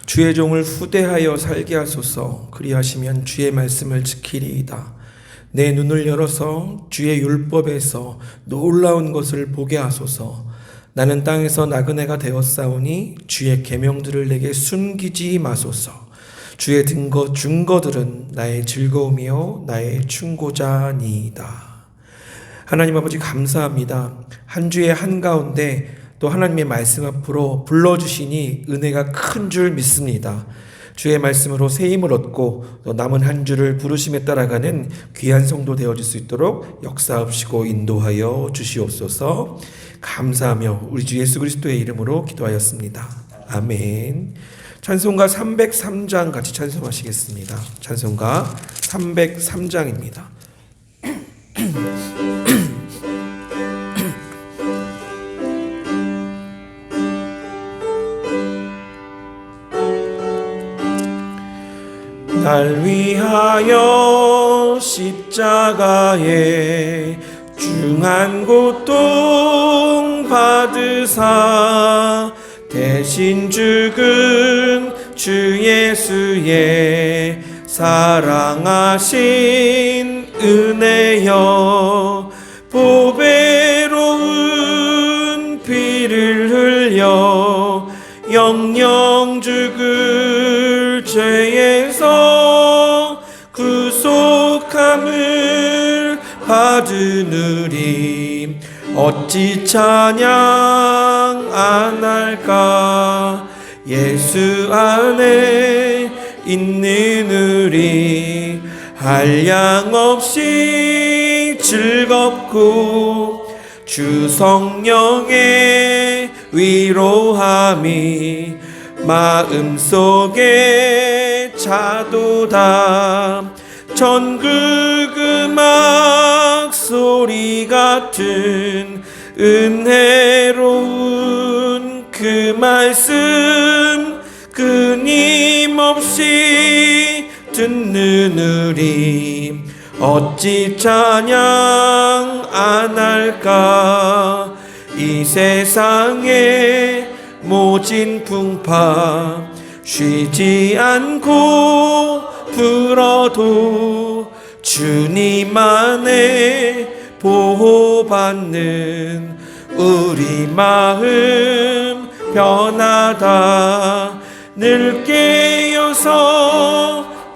주의 종을 후대하여 살게 하소서. 그리하시면 주의 말씀을 지키리이다. 내 눈을 열어서 주의 율법에서 놀라운 것을 보게 하소서. 나는 땅에서 나그네가 되었사오니 주의 계명들을 내게 숨기지 마소서. 주의 증거들은 나의 즐거움이요 나의 충고자니이다. 하나님 아버지 감사합니다. 한 주의 한가운데 또 하나님의 말씀 앞으로 불러주시니 은혜가 큰 줄 믿습니다. 주의 말씀으로 새 힘을 얻고 또 남은 한 주를 부르심에 따라가는 귀한 성도 되어질 수 있도록 역사하시고 인도하여 주시옵소서. 감사하며 우리 주 예수 그리스도의 이름으로 기도하였습니다. 아멘. 찬송가 303장 같이 찬송하시겠습니다. 찬송가 303장입니다. 날 위하여 십자가에 중한 고통 받으사 대신 죽은 주 예수의 사랑하신 은혜여 보배로운 피를 흘려 영영 죽을 죄에서 구속함을 받으느니 어찌 찬양 안 할까. 예수 안에 있는 우리 한량없이 즐겁고 주 성령의 위로함이 마음속에 차도다. 전국 음악 소리 같은 은혜로운 그 말씀 끊임없이 듣는 우리 어찌 찬양 안 할까. 이 세상에 모진 풍파 쉬지 않고 불어도 주님 안에 보호받는 우리 마음 변하다. 늘 깨어서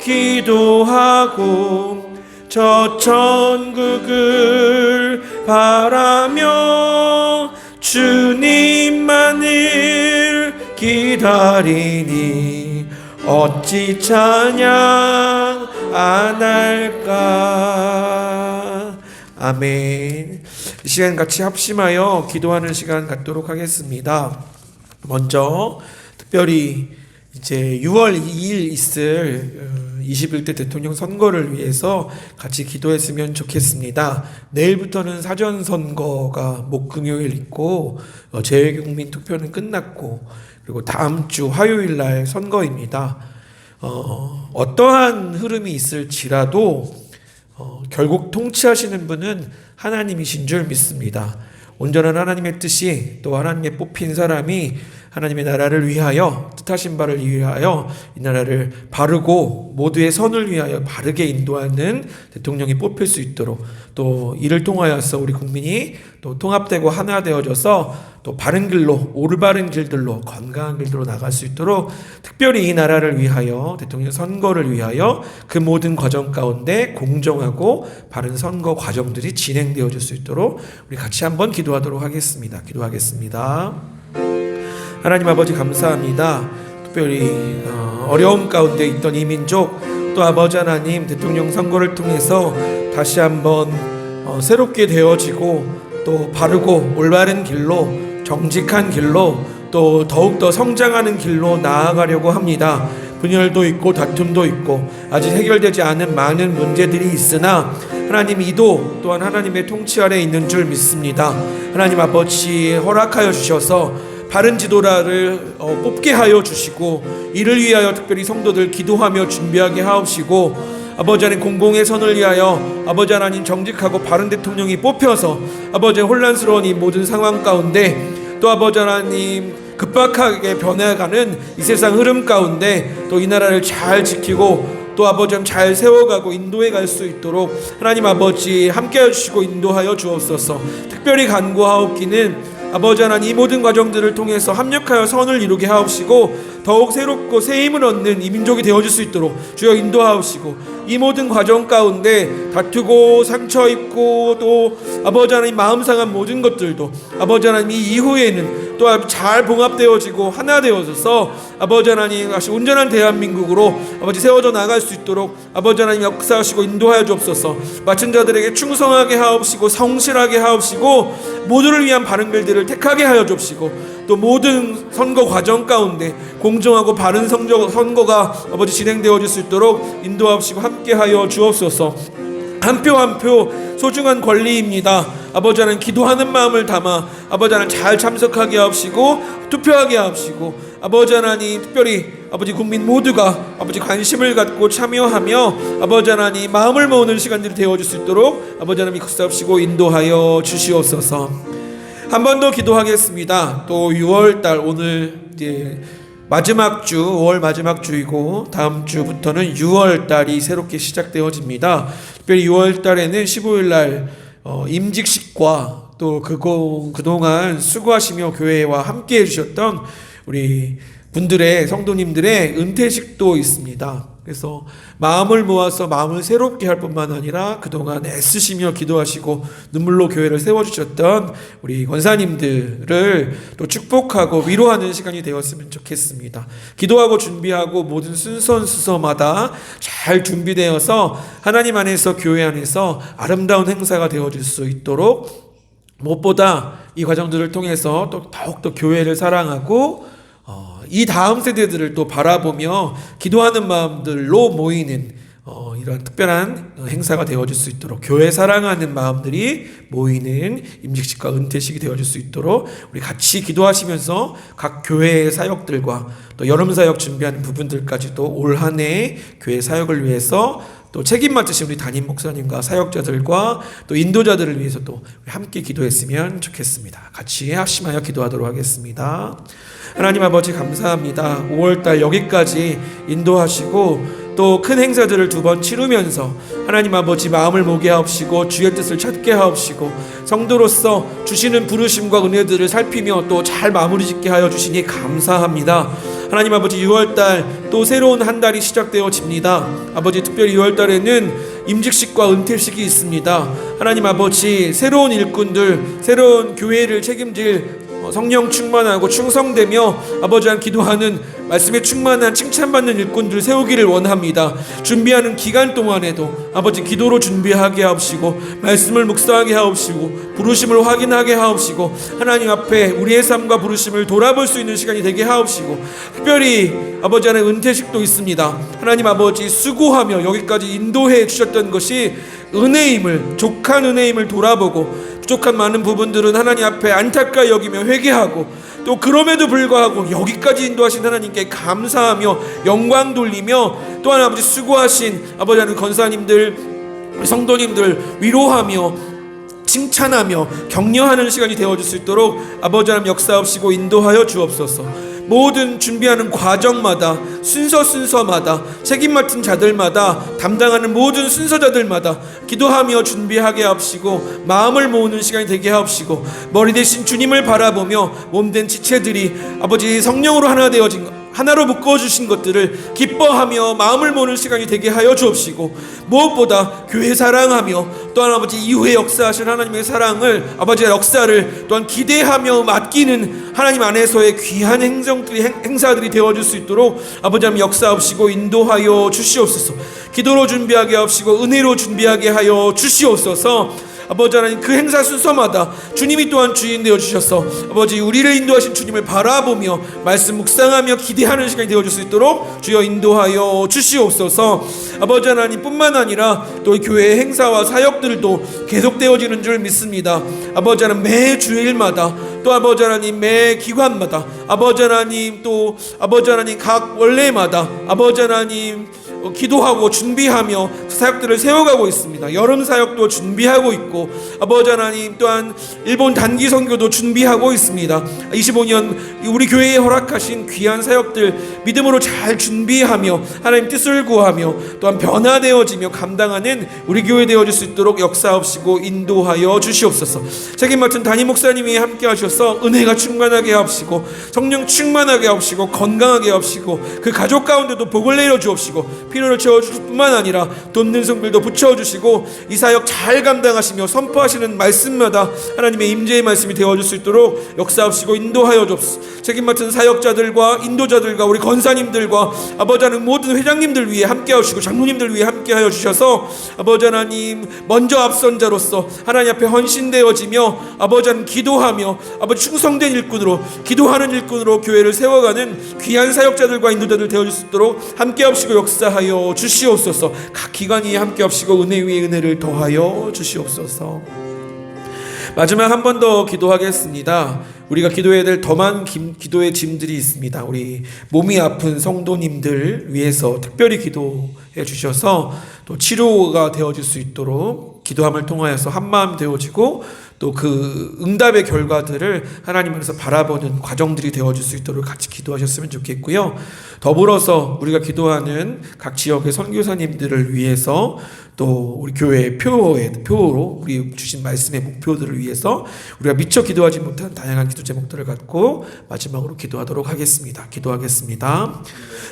기도하고 저 천국을 바라며 주님만을 기다리니 어찌 찬양 안 할까. 아멘. 이 시간 같이 합심하여 기도하는 시간 갖도록 하겠습니다. 먼저 특별히 이제 6월 2일 있을 21대 대통령 선거를 위해서 같이 기도했으면 좋겠습니다. 내일부터는 사전선거가 목금요일 있고 재외국민 투표는 끝났고 그리고 다음 주 화요일 날 선거입니다. 어떠한 흐름이 있을지라도 결국 통치하시는 분은 하나님이신 줄 믿습니다. 온전한 하나님의 뜻이 또 하나님의 뽑힌 사람이 하나님의 나라를 위하여 뜻하신 바를 위하여 이 나라를 바르고 모두의 선을 위하여 바르게 인도하는 대통령이 뽑힐 수 있도록 또 이를 통하여서 우리 국민이 또 통합되고 하나 되어져서 또 바른 길로 올바른 길들로 건강한 길들로 나갈 수 있도록 특별히 이 나라를 위하여 대통령 선거를 위하여 그 모든 과정 가운데 공정하고 바른 선거 과정들이 진행되어질 수 있도록 우리 같이 한번 기도하도록 하겠습니다. 기도하겠습니다. 하나님 아버지 감사합니다. 특별히 어려움 가운데 있던 이 민족 또 아버지 하나님 대통령 선거를 통해서 다시 한번 새롭게 되어지고 또 바르고 올바른 길로 정직한 길로 또 더욱더 성장하는 길로 나아가려고 합니다. 분열도 있고 다툼도 있고 아직 해결되지 않은 많은 문제들이 있으나 하나님 이도 또한 하나님의 통치 아래 있는 줄 믿습니다. 하나님 아버지 허락하여 주셔서 바른 지도자를 뽑게 하여 주시고 이를 위하여 특별히 성도들 기도하며 준비하게 하옵시고 아버지 하나님 공공의 선을 위하여 아버지 하나님 정직하고 바른 대통령이 뽑혀서 아버지 혼란스러운 이 모든 상황 가운데 또 아버지 하나님 급박하게 변해가는 이 세상 흐름 가운데 또 이 나라를 잘 지키고 또 아버지 잘 세워가고 인도해 갈 수 있도록 하나님 아버지 함께 해주시고 인도하여 주옵소서. 특별히 간구하옵기는 아버지 하나님 이 모든 과정들을 통해서 합력하여 선을 이루게 하옵시고 더욱 새롭고 새 힘을 얻는 이 민족이 되어줄 수 있도록 주여 인도하옵시고 이 모든 과정 가운데 다투고 상처 입고 또 아버지 하나님 마음 상한 모든 것들도 아버지 하나님 이 이후에는 또 잘 봉합되어지고 하나 되어져서 아버지 하나님 다시 온전한 대한민국으로 아버지 세워져 나갈 수 있도록 아버지 하나님 역사하시고 인도하여 주옵소서. 맡은 자들에게 충성하게 하옵시고 성실하게 하옵시고 모두를 위한 바른 길들을 택하게 하여 주옵시고 또 모든 선거 과정 가운데 공정하고 바른 선거가 아버지 진행되어질 수 있도록 인도하옵시고 함께하여 주옵소서. 한 표 한 표 소중한 권리입니다. 아버지 하나님 기도하는 마음을 담아 아버지 하나님 잘 참석하게 하옵시고 투표하게 하옵시고 아버지 하나님 특별히 아버지 국민 모두가 아버지 관심을 갖고 참여하며 아버지 하나님 마음을 모으는 시간들이 되어질 수 있도록 아버지 하나님 역사하시고 인도하여 주시옵소서. 한 번 더 기도하겠습니다. 또 6월달 오늘 이제 마지막 주 5월 마지막 주이고 다음 주부터는 6월달이 새롭게 시작되어집니다. 특별히 6월달에는 15일날 임직식과 또 그동안 수고하시며 교회와 함께 해주셨던 우리 분들의 성도님들의 은퇴식도 있습니다. 그래서 마음을 모아서 마음을 새롭게 할 뿐만 아니라 그동안 애쓰시며 기도하시고 눈물로 교회를 세워주셨던 우리 권사님들을 또 축복하고 위로하는 시간이 되었으면 좋겠습니다. 기도하고 준비하고 모든 순서마다 잘 준비되어서 하나님 안에서 교회 안에서 아름다운 행사가 되어질 수 있도록 무엇보다 이 과정들을 통해서 또 더욱더 교회를 사랑하고 이 다음 세대들을 또 바라보며 기도하는 마음들로 모이는 이런 특별한 행사가 되어질 수 있도록 교회 사랑하는 마음들이 모이는 임직식과 은퇴식이 되어질 수 있도록 우리 같이 기도하시면서 각 교회의 사역들과 또 여름 사역 준비하는 부분들까지도 올 한 해 교회 사역을 위해서 또 책임 맡으신 우리 담임 목사님과 사역자들과 또 인도자들을 위해서 또 함께 기도했으면 좋겠습니다. 같이 합심하여 기도하도록 하겠습니다. 하나님 아버지 감사합니다. 5월달 여기까지 인도하시고 또 큰 행사들을 2번 치르면서 하나님 아버지 마음을 모게 하옵시고 주의 뜻을 찾게 하옵시고 성도로서 주시는 부르심과 은혜들을 살피며 또 잘 마무리 짓게 하여 주시니 감사합니다. 하나님 아버지 6월달 또 새로운 한 달이 시작되어집니다. 아버지 특별히 6월달에는 임직식과 은퇴식이 있습니다. 하나님 아버지 새로운 일꾼들 새로운 교회를 책임질 성령 충만하고 충성되며 아버지 한 기도하는 말씀에 충만한 칭찬받는 일꾼들 세우기를 원합니다. 준비하는 기간 동안에도 아버지 기도로 준비하게 하옵시고 말씀을 묵상하게 하옵시고 부르심을 확인하게 하옵시고 하나님 앞에 우리의 삶과 부르심을 돌아볼 수 있는 시간이 되게 하옵시고 특별히 아버지 안에 은퇴식도 있습니다. 하나님 아버지 수고하며 여기까지 인도해 주셨던 것이 은혜임을 족한 은혜임을 돌아보고 부족한 많은 부분들은 하나님 앞에 안타까이 여기며 회개하고 또 그럼에도 불구하고 여기까지 인도하신 하나님께 감사하며 영광 돌리며 또한 아버지 수고하신 아버지 하나님 권사님들 성도님들 위로하며 칭찬하며 격려하는 시간이 되어줄 수 있도록 아버지 하나님 역사하시고 인도하여 주옵소서. 모든 준비하는 과정마다 순서마다 책임 맡은 자들마다 담당하는 모든 순서자들마다 기도하며 준비하게 하옵시고 마음을 모으는 시간이 되게 하옵시고 머리 대신 주님을 바라보며 몸된 지체들이 아버지 성령으로 하나 되어진 것 하나로 묶어주신 것들을 기뻐하며 마음을 모으는 시간이 되게 하여 주옵시고 무엇보다 교회 사랑하며 또한 아버지 이후에 역사하실 하나님의 사랑을 아버지의 역사를 또한 기대하며 맡기는 하나님 안에서의 귀한 행사들이 되어줄 수 있도록 아버지 하나님 역사하시고 인도하여 주시옵소서. 기도로 준비하게 하옵시고 은혜로 준비하게 하여 주시옵소서. 아버지 하나님 그 행사 순서마다 주님이 또한 주인 되어 주셔서 아버지 우리를 인도하신 주님을 바라보며 말씀 묵상하며 기대하는 시간이 되어줄 수 있도록 주여 인도하여 주시옵소서. 아버지 하나님 뿐만 아니라 또 교회의 행사와 사역들도 계속되어지는 줄 믿습니다. 아버지 하나님 매 주일마다 또 아버지 하나님 매 기관마다 아버지 하나님 또 아버지 하나님 각 원례마다 아버지 하나님 기도하고 준비하며 사역들을 세워가고 있습니다. 여름 사역도 준비하고 있고, 아버지 하나님 또한 일본 단기 선교도 준비하고 있습니다. 25년 우리 교회에 허락하신 귀한 사역들 믿음으로 잘 준비하며 하나님 뜻을 구하며 또한 변화되어지며 감당하는 우리 교회 되어질 수 있도록 역사하시고 인도하여 주시옵소서. 책임 맡은 담임 목사님이 함께 하셔서 은혜가 충만하게 하옵시고 성령 충만하게 하옵시고 건강하게 하옵시고 그 가족 가운데도 복을 내려 주옵시고 필요를 채워주실 뿐만 아니라 돕는 성들도 붙여주시고 이 사역 잘 감당하시며 선포하시는 말씀마다 하나님의 임재의 말씀이 되어줄 수 있도록 역사하시고 인도하여 주옵소서. 책임 맡은 사역자들과 인도자들과 우리 권사님들과 아버지 하나님 모든 회장님들 위해 함께 하시고 장로님들 위해 함께 하여 주셔서 아버지 하나님 먼저 앞선 자로서 하나님 앞에 헌신되어지며 아버지 하나님 기도하며 아버지 충성된 일꾼으로 기도하는 일꾼으로 교회를 세워가는 귀한 사역자들과 인도자들 되어줄 수 있도록 함께 하시고 역사하여 주시옵소서. 각 기관이 함께 하시고 은혜 위에 은혜를 더하여 주시옵소서. 마지막 한 번 더 기도하겠습니다. 우리가 기도해야 될 더 많은 기도의 짐들이 있습니다. 우리 몸이 아픈 성도님들 위해서 특별히 기도해 주셔서 또 치료가 되어질 수 있도록 기도함을 통하여서 한마음 되어지고 또 그 응답의 결과들을 하나님 안에서 바라보는 과정들이 되어질 수 있도록 같이 기도하셨으면 좋겠고요. 더불어서 우리가 기도하는 각 지역의 선교사님들을 위해서 또 우리 교회의 표로 우리 주신 말씀의 목표들을 위해서 우리가 미처 기도하지 못한 다양한 기도 제목들을 갖고 마지막으로 기도하도록 하겠습니다. 기도하겠습니다.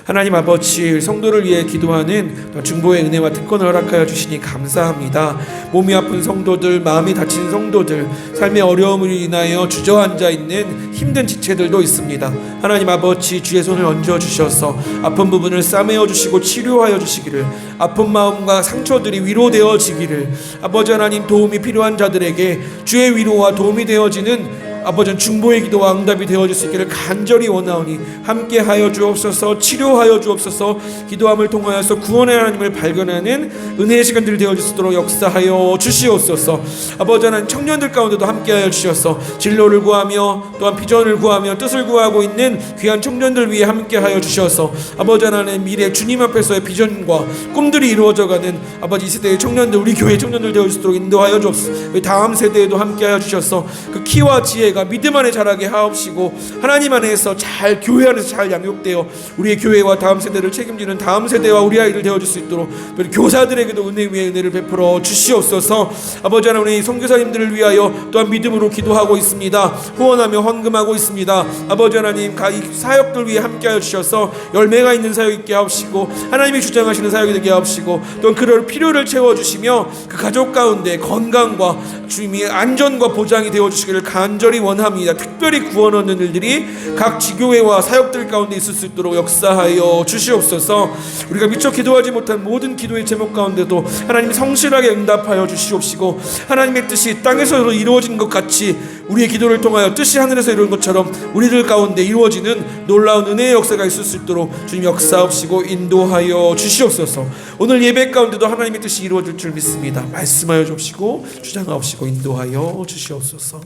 하나님 아버지, 성도를 위해 기도하는 중보의 은혜와 특권을 허락하여 주시니 감사합니다. 몸이 아픈 성도들, 마음이 다친 성도들, 삶의 어려움을 인하여 주저앉아 있는 힘든 지체들도 있습니다. 하나님 아버지, 주의 손을 얹어 주셔서 아픈 부분을 싸매어 주시고 치료하여 주시기를, 아픈 마음과 상처들이 위로되어지기를, 아버지 하나님 도움이 필요한 자들에게 주의 위로와 도움이 되어지는 아버지 중보의 기도와 응답이 되어질 수 있기를 간절히 원하오니 함께하여 주옵소서. 치료하여 주옵소서. 기도함을 통하여서 구원의 하나님을 발견하는 은혜의 시간들이 되어질 수 있도록 역사하여 주시옵소서. 아버지 하나님 청년들 가운데도 함께하여 주셔서 진로를 구하며 또한 비전을 구하며 뜻을 구하고 있는 귀한 청년들 위해 함께하여 주셔서 아버지 하나님 미래 주님 앞에서의 비전과 꿈들이 이루어져가는 아버지 이 세대의 청년들, 우리 교회 청년들 되어질 수 있도록 인도하여 주옵소서. 다음 세대에도 함께하여 주셔서 그 키와 지혜가 믿음 안에 자라게 하옵시고 하나님 안에서 잘 교회 안에서 잘 양육되어 우리의 교회와 다음 세대를 책임지는 다음 세대와 우리 아이들 되어줄 수 있도록 교사들에게도 은혜 위에 은혜를 베풀어 주시옵소서. 아버지 하나님 우리 선교사님들을 위하여 또한 믿음으로 기도하고 있습니다. 후원하며 헌금하고 있습니다. 아버지 하나님 이 사역들 위해 함께하여 주셔서 열매가 있는 사역 있게 하옵시고 하나님이 주장하시는 사역이 되게 하옵시고 또한 그럴 필요를 채워주시며 그 가족 가운데 건강과 주님의 안전과 보장이 되어주시기를 간절히 원합니다. 특별히 구원 얻는 일들이 각 지교회와 사역들 가운데 있을 수 있도록 역사하여 주시옵소서. 우리가 미처 기도하지 못한 모든 기도의 제목 가운데도 하나님이 성실하게 응답하여 주시옵시고 하나님의 뜻이 땅에서 이루어진 것 같이 우리의 기도를 통하여 뜻이 하늘에서 이루어진 것처럼 우리들 가운데 이루어지는 놀라운 은혜의 역사가 있을 수 있도록 주님 역사하옵시고 인도하여 주시옵소서. 오늘 예배 가운데도 하나님의 뜻이 이루어질 줄 믿습니다. 말씀하여 주옵시고 주장하옵시고 인도하여 주시옵소서.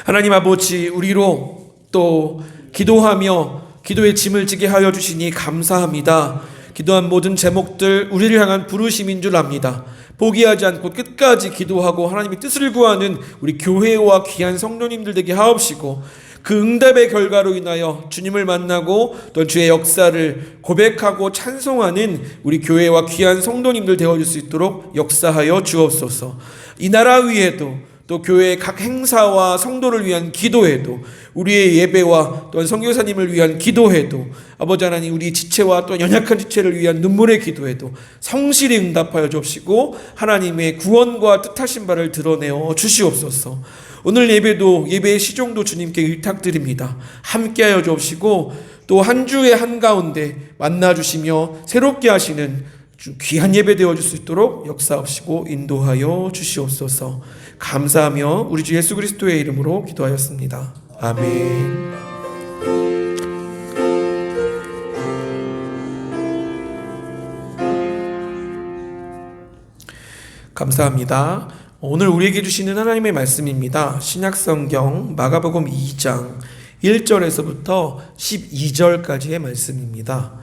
하나님 아버지, 우리로 또 기도하며 기도의 짐을 지게 하여 주시니 감사합니다. 기도한 모든 제목들 우리를 향한 부르심인 줄 압니다. 포기하지 않고 끝까지 기도하고 하나님의 뜻을 구하는 우리 교회와 귀한 성도님들 되게 하옵시고 그 응답의 결과로 인하여 주님을 만나고 또 주의 역사를 고백하고 찬송하는 우리 교회와 귀한 성도님들 되어줄 수 있도록 역사하여 주옵소서. 이 나라 위에도 또 교회의 각 행사와 성도를 위한 기도회도 우리의 예배와 또한 선교사님을 위한 기도회도 아버지 하나님 우리 지체와 또 연약한 지체를 위한 눈물의 기도회도 성실히 응답하여 주옵시고 하나님의 구원과 뜻하신 바를 드러내어 주시옵소서. 오늘 예배도 예배의 시종도 주님께 의탁드립니다. 함께하여 주옵시고 또 한 주의 한가운데 만나주시며 새롭게 하시는 귀한 예배 되어줄 수 있도록 역사하시고 인도하여 주시옵소서. 감사하며 우리 주 예수 그리스도의 이름으로 기도하였습니다. 아멘. 감사합니다. 오늘 우리에게 주시는 하나님의 말씀입니다. 신약성경 마가복음 2장 1절에서부터 12절까지의 말씀입니다.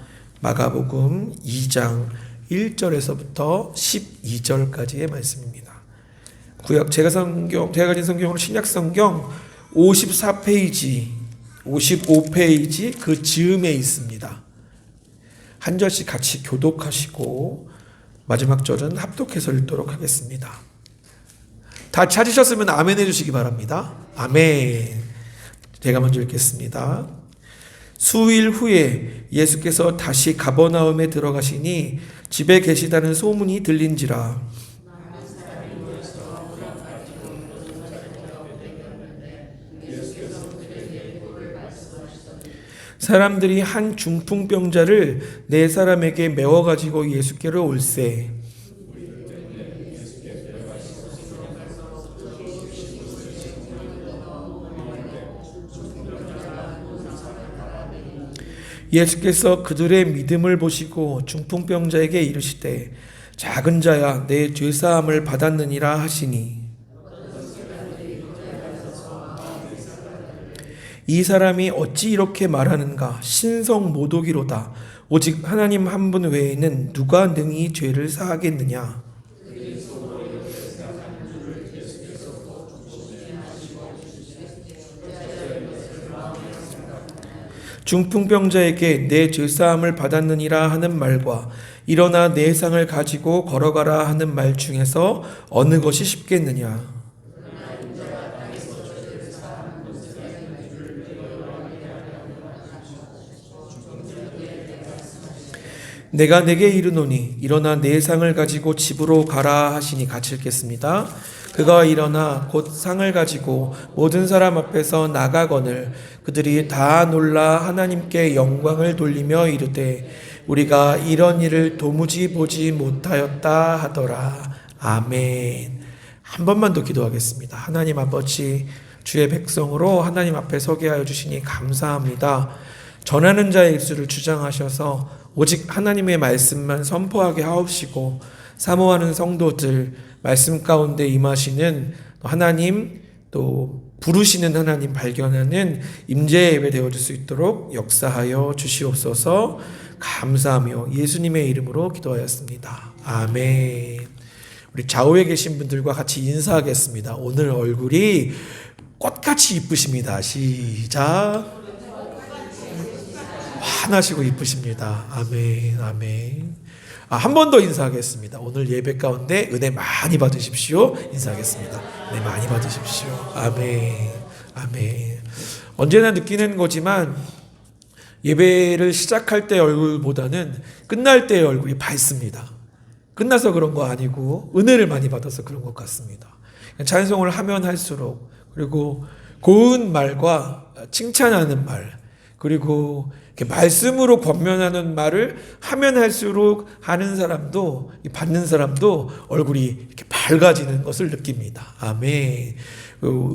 마가복음 2장 1절에서부터 12절까지의 말씀입니다. 제가 가진 성경으로 신약성경 54페이지, 55페이지 그 즈음에 있습니다. 한 절씩 같이 교독하시고 마지막 절은 합독해서 읽도록 하겠습니다. 다 찾으셨으면 아멘 해주시기 바랍니다. 아멘. 제가 먼저 읽겠습니다. 수일 후에 예수께서 다시 가버나움에 들어가시니 집에 계시다는 소문이 들린지라. 사람들이 한 중풍병자를 네 사람에게 메워 가지고 예수께로 올세. 예수께서 그들의 믿음을 보시고 중풍병자에게 이르시되 작은 자야 내 죄사함을 받았느니라 하시니 이 사람이 어찌 이렇게 말하는가 신성 모독이로다. 오직 하나님 한 분 외에는 누가 능히 죄를 사하겠느냐. 중풍병자에게 내 죄사함을 받았느니라 하는 말과 일어나 내 상을 가지고 걸어가라 하는 말 중에서 어느 것이 쉽겠느냐. 내가 내게 이르노니 일어나 내 상을 가지고 집으로 가라 하시니 같이 읽겠습니다. 그가 일어나 곧 상을 가지고 모든 사람 앞에서 나가거늘 그들이 다 놀라 하나님께 영광을 돌리며 이르되 우리가 이런 일을 도무지 보지 못하였다 하더라. 아멘. 한 번만 더 기도하겠습니다. 하나님 아버지, 주의 백성으로 하나님 앞에 서게 하여 주시니 감사합니다. 전하는 자의 입술을 주장하셔서 오직 하나님의 말씀만 선포하게 하옵시고 사모하는 성도들 말씀 가운데 임하시는 하나님 또 부르시는 하나님 발견하는 임재 예배 되어줄 수 있도록 역사하여 주시옵소서. 감사하며 예수님의 이름으로 기도하였습니다. 아멘. 우리 좌우에 계신 분들과 같이 인사하겠습니다. 오늘 얼굴이 꽃같이 이쁘십니다. 시작. 환하시고 이쁘십니다. 아멘, 아멘. 한 번 더 인사하겠습니다. 오늘 예배 가운데 은혜 많이 받으십시오. 인사하겠습니다. 은혜 많이 받으십시오. 아멘, 아멘. 언제나 느끼는 거지만 예배를 시작할 때 얼굴보다는 끝날 때의 얼굴이 밝습니다. 끝나서 그런 거 아니고 은혜를 많이 받아서 그런 것 같습니다. 찬송을 하면 할수록 그리고 고운 말과 칭찬하는 말 그리고 이렇게 말씀으로 권면하는 말을 하면 할수록 하는 사람도 받는 사람도 얼굴이 이렇게 밝아지는 것을 느낍니다. 아멘.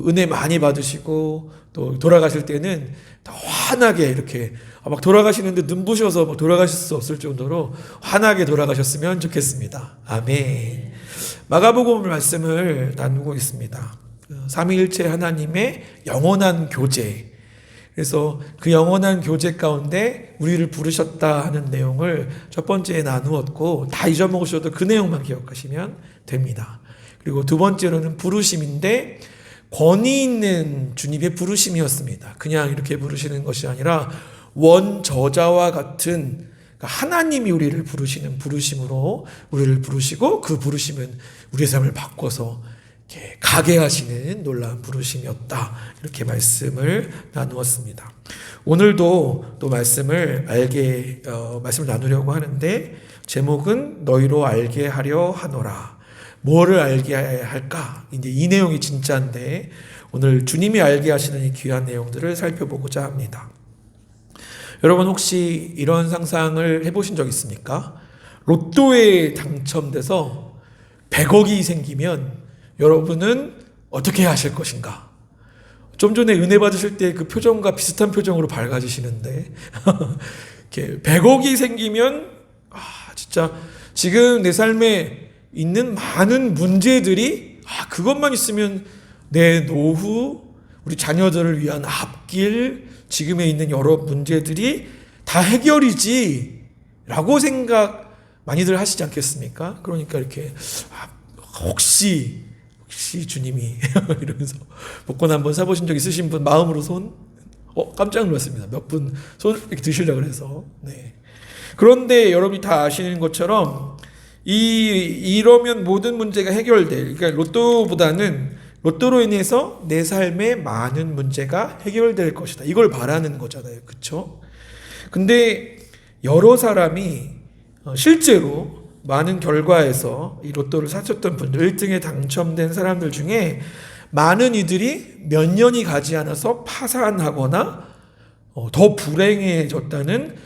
은혜 많이 받으시고 또 돌아가실 때는 더 환하게 이렇게 막 돌아가시는데 눈부셔서 막 돌아가실 수 없을 정도로 환하게 돌아가셨으면 좋겠습니다. 아멘. 마가복음 말씀을 나누고 있습니다. 삼위일체 하나님의 영원한 교제. 그래서 그 영원한 교제 가운데 우리를 부르셨다 하는 내용을 첫 번째에 나누었고 다 잊어먹으셔도 그 내용만 기억하시면 됩니다. 그리고 두 번째로는 부르심인데 권위 있는 주님의 부르심이었습니다. 그냥 이렇게 부르시는 것이 아니라 원저자와 같은 하나님이 우리를 부르시는 부르심으로 우리를 부르시고 그 부르심은 우리의 삶을 바꿔서 가게 하시는 놀라운 부르심이었다. 이렇게 말씀을 나누었습니다. 오늘도 또 말씀을 나누려고 하는데 제목은 너희로 알게 하려 하노라. 뭐를 알게 할까? 이제 이 내용이 진짜인데 오늘 주님이 알게 하시는 이 귀한 내용들을 살펴보고자 합니다. 여러분 혹시 이런 상상을 해보신 적 있습니까? 로또에 당첨돼서 100억이 생기면 여러분은 어떻게 하실 것인가? 좀 전에 은혜 받으실 때 그 표정과 비슷한 표정으로 밝아지시는데 100억이 생기면 진짜 지금 내 삶에 있는 많은 문제들이 그것만 있으면 내 노후, 우리 자녀들을 위한 앞길, 지금에 있는 여러 문제들이 다 해결이지 라고 생각 많이들 하시지 않겠습니까? 그러니까 이렇게 혹시 주님이 이러면서 복권 한번 사보신 적 있으신 분 마음으로 손? 깜짝 놀랐습니다. 몇 분 손 이렇게 드시려고 해서. 네. 그런데 여러분이 다 아시는 것처럼 이러면 모든 문제가 해결될, 그러니까 로또로 인해서 내 삶에 많은 문제가 해결될 것이다. 이걸 바라는 거잖아요. 그렇죠? 근데 여러 사람이 실제로 많은 결과에서 이 로또를 사셨던 분들, 1등에 당첨된 사람들 중에 많은 이들이 몇 년이 가지 않아서 파산하거나 더 불행해졌다는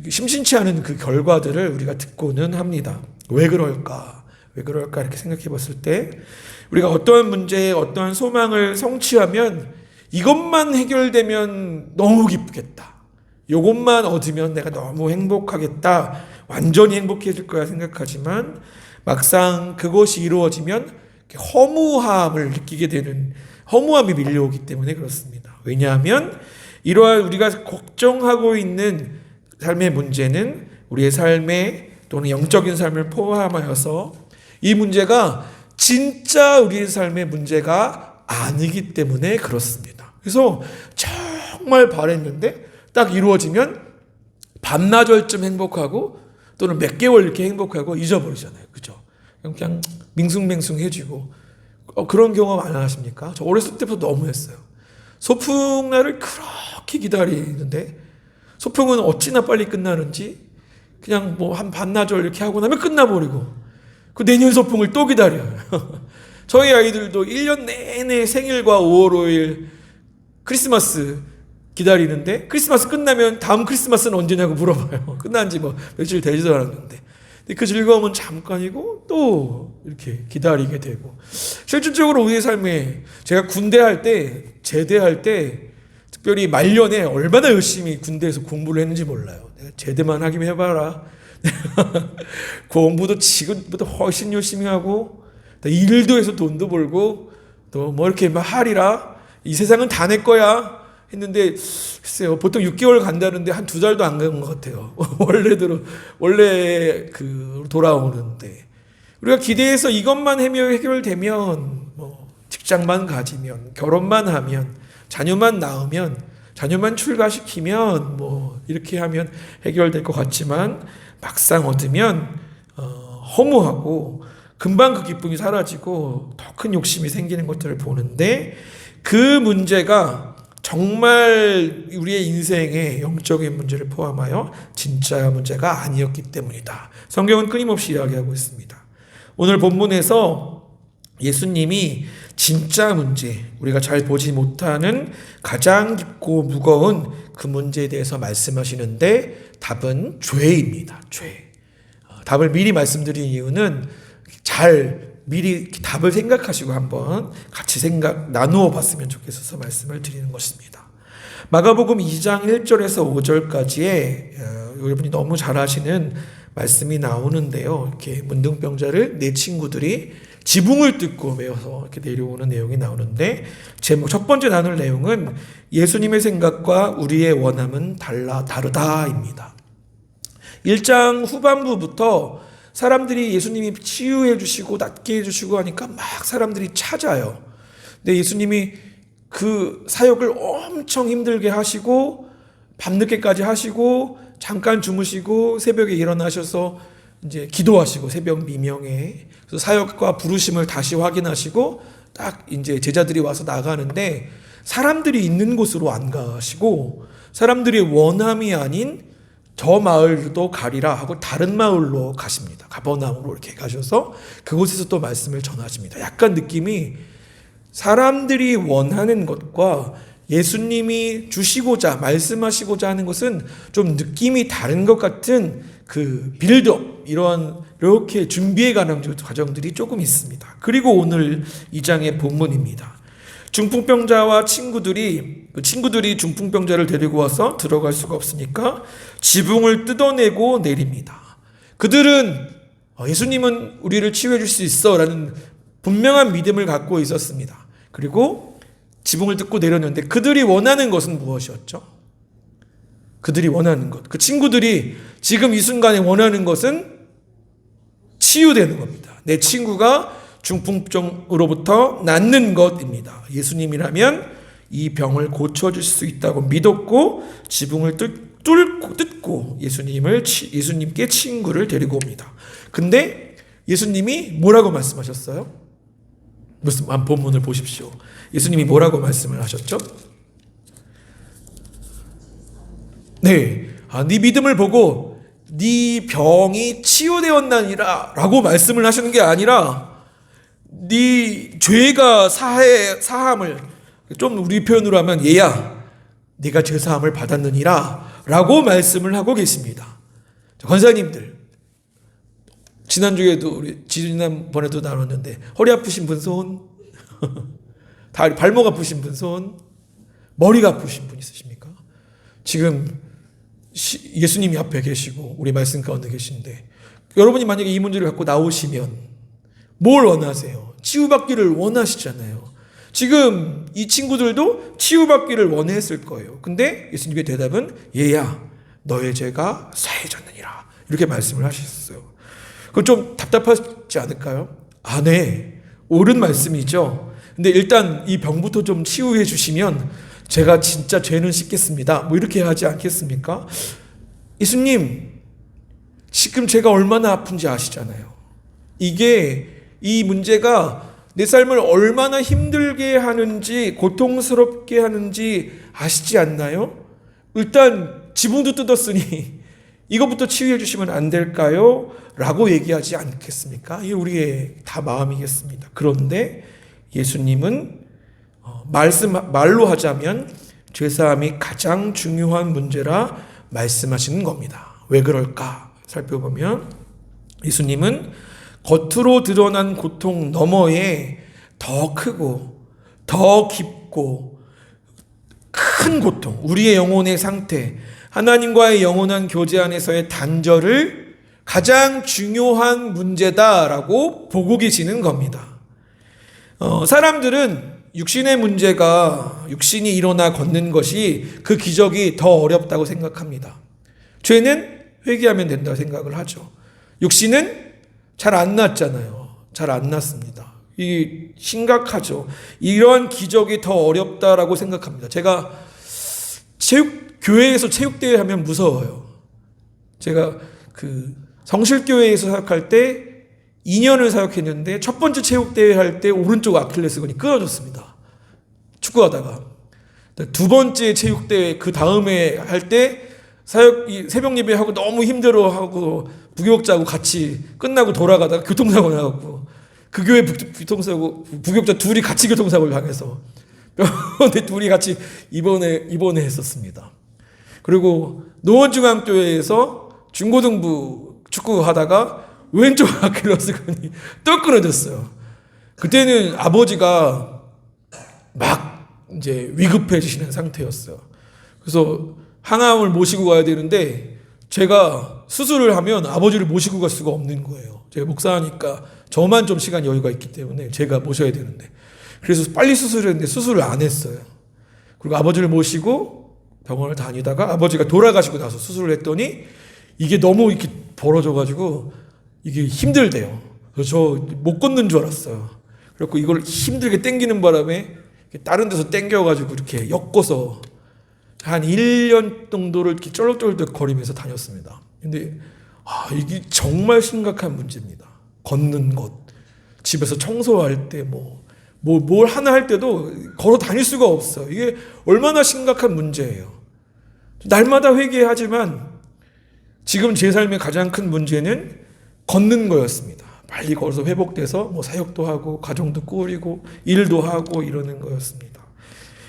심심치 않은 그 결과들을 우리가 듣고는 합니다. 왜 그럴까? 이렇게 생각해 봤을 때 우리가 어떠한 문제에 어떠한 소망을 성취하면 이것만 해결되면 너무 기쁘겠다. 이것만 얻으면 내가 너무 행복하겠다. 완전히 행복해질 거야 생각하지만 막상 그것이 이루어지면 허무함을 느끼게 되는, 허무함이 밀려오기 때문에 그렇습니다. 왜냐하면 이러한 우리가 걱정하고 있는 삶의 문제는 우리의 삶의 또는 영적인 삶을 포함하여서 이 문제가 진짜 우리의 삶의 문제가 아니기 때문에 그렇습니다. 그래서 정말 바랬는데 딱 이루어지면 반나절쯤 행복하고 또는 몇 개월 이렇게 행복하고 잊어버리잖아요. 그죠? 그냥 밍숭맹숭해지고 그런 경험 안 하십니까? 저 어렸을 때부터 너무 했어요. 소풍날을 그렇게 기다리는데 소풍은 어찌나 빨리 끝나는지 그냥 뭐 한 반나절 이렇게 하고 나면 끝나버리고 그 내년 소풍을 또 기다려요. 저희 아이들도 1년 내내 생일과 5월 5일 크리스마스 기다리는데 크리스마스 끝나면 다음 크리스마스는 언제냐고 물어봐요. 끝난 지 뭐 며칠 되지도 않았는데. 그 즐거움은 잠깐이고 또 이렇게 기다리게 되고. 실질적으로 우리의 삶에 제가 제대할 때 특별히 말년에 얼마나 열심히 군대에서 공부를 했는지 몰라요. 내가 제대만 하기만 해봐라. 공부도 지금보다 훨씬 열심히 하고 일도 해서 돈도 벌고 또 뭐 이렇게 막 하리라. 이 세상은 다 내 거야 했는데 글쎄요, 보통 6개월 간다는데 한 2달도 안 간 것 같아요. 원래 돌아오는데 우리가 기대해서 이것만 해결되면 뭐 직장만 가지면 결혼만 하면 자녀만 낳으면 자녀만 출가시키면 뭐 이렇게 하면 해결될 것 같지만 막상 얻으면 허무하고 금방 그 기쁨이 사라지고 더 큰 욕심이 생기는 것들을 보는데 그 문제가 정말 우리의 인생의 영적인 문제를 포함하여 진짜 문제가 아니었기 때문이다. 성경은 끊임없이 이야기하고 있습니다. 오늘 본문에서 예수님이 진짜 문제, 우리가 잘 보지 못하는 가장 깊고 무거운 그 문제에 대해서 말씀하시는데 답은 죄입니다. 죄. 답을 미리 말씀드린 이유는 미리 답을 생각하시고 한번 같이 나누어 봤으면 좋겠어서 말씀을 드리는 것입니다. 마가복음 2장 1절에서 5절까지에 여러분이 너무 잘 아시는 말씀이 나오는데요. 이렇게 문둥병자를 네 친구들이 지붕을 뜯고 메어서 이렇게 내려오는 내용이 나오는데 첫 번째 나눌 내용은 예수님의 생각과 우리의 원함은 다르다입니다. 1장 후반부부터 사람들이 예수님이 치유해 주시고 낫게 해 주시고 하니까 막 사람들이 찾아요. 근데 예수님이 그 사역을 엄청 힘들게 하시고 밤늦게까지 하시고 잠깐 주무시고 새벽에 일어나셔서 이제 기도하시고 새벽 미명에 그래서 사역과 부르심을 다시 확인하시고 딱 이제 제자들이 와서 나가는데 사람들이 있는 곳으로 안 가시고 사람들이 원함이 아닌 저 마을도 가리라 하고 다른 마을로 가십니다. 가버나움으로 이렇게 가셔서 그곳에서 또 말씀을 전하십니다. 약간 느낌이 사람들이 원하는 것과 예수님이 주시고자 말씀하시고자 하는 것은 좀 느낌이 다른 것 같은 그 빌드업 이렇게 준비해가는 과정들이 조금 있습니다. 그리고 오늘 2장의 본문입니다. 중풍병자와 친구들이 중풍병자를 데리고 와서 들어갈 수가 없으니까 지붕을 뜯어내고 내립니다. 그들은 예수님은 우리를 치유해 줄 수 있어 라는 분명한 믿음을 갖고 있었습니다. 그리고 지붕을 뜯고 내렸는데 그들이 원하는 것은 무엇이었죠? 그들이 원하는 것, 그 친구들이 지금 이 순간에 원하는 것은 치유되는 겁니다. 내 친구가 중풍병으로부터 낫는 것입니다. 예수님이라면 이 병을 고쳐줄 수 있다고 믿었고 지붕을 뜯고 예수님께 친구를 데리고 옵니다. 근데 예수님이 뭐라고 말씀하셨어요? 무슨 본문을 보십시오. 예수님이 뭐라고 말씀을 하셨죠? 네, 네 믿음을 보고 네 병이 치유되었나니라 라고 말씀을 하시는 게 아니라 네 죄가 사함을, 좀 우리 표현으로 하면 얘야 네가 죄사함을 받았느니라 라고 말씀을 하고 계십니다. 권사님들, 지난번에도 나눴는데 허리 아프신 분 손, 발목 아프신 분 손, 머리가 아프신 분 있으십니까? 지금 예수님이 앞에 계시고 우리 말씀 가운데 계신데 여러분이 만약에 이 문제를 갖고 나오시면 뭘 원하세요? 치유받기를 원하시잖아요. 지금 이 친구들도 치유받기를 원했을 거예요. 근데 예수님의 대답은 얘야 너의 죄가 사해졌느니라 이렇게 말씀을 하셨어요. 그건 좀 답답하지 않을까요? 네, 옳은 말씀이죠. 근데 일단 이 병부터 좀 치유해 주시면 제가 진짜 죄는 씻겠습니다. 뭐 이렇게 하지 않겠습니까? 예수님, 지금 제가 얼마나 아픈지 아시잖아요. 이 문제가 내 삶을 얼마나 힘들게 하는지, 고통스럽게 하는지 아시지 않나요? 일단 지붕도 뜯었으니 이것부터 치유해 주시면 안 될까요? 라고 얘기하지 않겠습니까? 이게 우리의 다 마음이겠습니다. 그런데 예수님은 말로 하자면 죄사함이 가장 중요한 문제라 말씀하시는 겁니다. 왜 그럴까 살펴보면 예수님은 겉으로 드러난 고통 너머에 더 크고 더 깊고 큰 고통, 우리의 영혼의 상태, 하나님과의 영원한 교제 안에서의 단절을 가장 중요한 문제다라고 보고 계시는 겁니다. 사람들은 육신의 문제가 육신이 일어나 걷는 것이 그 기적이 더 어렵다고 생각합니다. 죄는 회개하면 된다고 생각을 하죠. 육신은 잘 안 낫잖아요. 잘 안 낫습니다. 이 심각하죠. 이러한 기적이 더 어렵다라고 생각합니다. 제가 교회에서 체육대회 하면 무서워요. 제가 성실교회에서 사역할 때 2년을 사역했는데 첫 번째 체육대회 할 때 오른쪽 아킬레스건이 끊어졌습니다. 축구하다가. 두 번째 체육대회 그 다음에 할 때 새벽 예배하고 너무 힘들어하고 부교육자하고 같이 끝나고 돌아가다가 교통사고 나갖고 그 교회 부교육자 둘이 같이 교통사고를 당해서 병원에 둘이 같이 입원했었습니다. 그리고 노원중앙교회에서 중고등부 축구하다가 왼쪽 아킬레스건이 또 끊어졌어요. 그때는 아버지가 막 이제 위급해지시는 상태였어요. 그래서 항암을 모시고 가야 되는데 제가 수술을 하면 아버지를 모시고 갈 수가 없는 거예요. 제가 목사니까 저만 좀 시간 여유가 있기 때문에 제가 모셔야 되는데 그래서 빨리 수술을 했는데 수술을 안 했어요. 그리고 아버지를 모시고 병원을 다니다가 아버지가 돌아가시고 나서 수술을 했더니 이게 너무 이렇게 벌어져가지고 이게 힘들대요. 그래서 저 못 걷는 줄 알았어요. 그래서 이걸 힘들게 당기는 바람에 다른 데서 당겨가지고 이렇게 엮어서 한 1년 정도를 이렇게 쩔럭쩔럭 거리면서 다녔습니다. 근데 이게 정말 심각한 문제입니다. 걷는 것, 집에서 청소할 때 뭘 하나 할 때도 걸어 다닐 수가 없어요. 이게 얼마나 심각한 문제예요. 날마다 회개하지만 지금 제 삶의 가장 큰 문제는 걷는 거였습니다. 빨리 걸어서 회복돼서 사역도 하고 가정도 꾸리고 일도 하고 이러는 거였습니다.